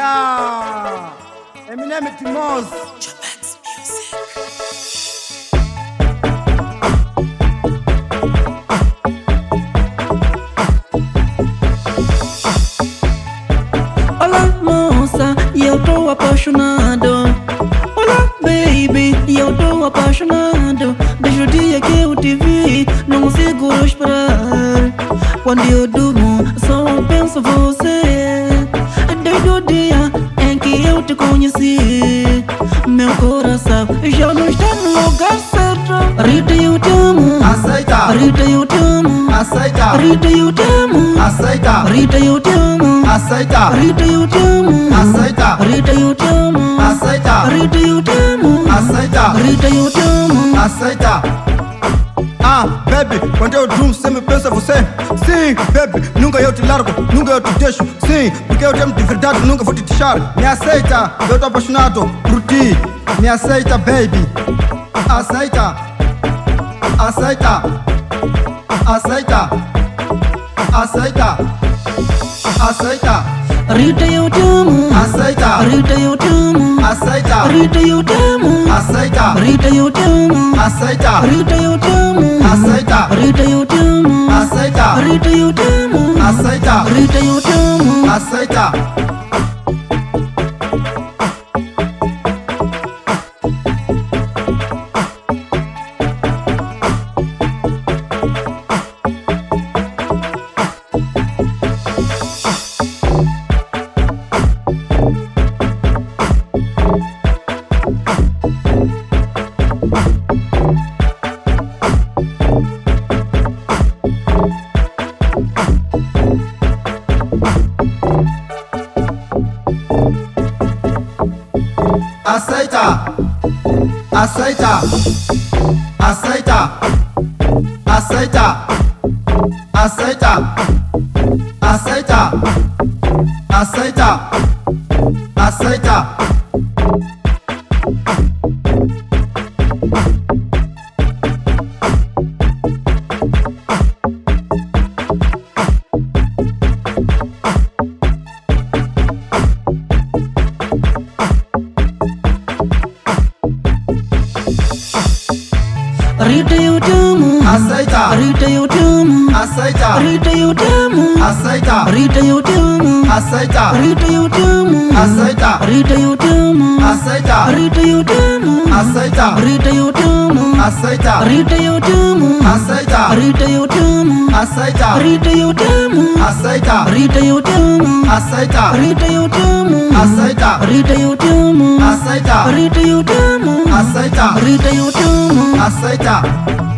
Yeah, Eminem et Timos. Hola moça, eu tô apaixonado. Hola baby, eu tô apaixonado. Desde o dia que eu te vi, não consigo esperar. Quando eu durmo, só penso você. Desde o dia em que eu te conheci, meu coração já não está no lugar certo. Rita, eu te amo. Aceita. Rita, eu te amo. Aceita. Rita, eu te amo. Aceita. Rita, eu te amo. Aceita. Rita, eu te amo. Aceita. Rita, eu te amo. Aceita. Rita, eu te amo. Aceita. Rita, eu te amo. Aceita. Baby, quando eu durmo sempre penso em você. Sim, baby, nunca eu te largo, nunca eu te deixo. Sim, porque eu te amo de verdade, nunca vou te deixar. Me aceita, eu tô apaixonado por ti. Me aceita, baby. Aceita. Aceita. Aceita. Aceita. Aceita. Rita, eu te amo. Aceita. Rita, eu te amo. Aceita. Rita, eu te amo. Aceita. Rita, eu te amo. Aceita. Rita, eu te amo. Aceita. Rita, eu te amo. Aceita. Rita, eu te amo. Aceita. Rita, eu te amo. Aceita. Aceita. Aceita. Aceita. Aceita. Aceita. Aceita. Aceita. Aceita. Rita, eu te amo. Aceita. Rita, eu te amo. Aceita. Rita, eu te amo. Aceita. Rita, eu te amo. Aceita. Rita, eu te amo. Aceita. Rita, eu te amo. Aceita. Rita, eu te amo. Aceita. Rita, eu te amo. Aceita. Rita, eu te amo. Aceita. Rita, eu te amo. Aceita. Rita, eu te amo. Aceita. Rita, eu te amo. Aceita. Rita, eu te amo. Aceita. Rita, eu te amo. Aceita. Rita, eu te amo. Aceita. Rita, eu te amo. Aceita.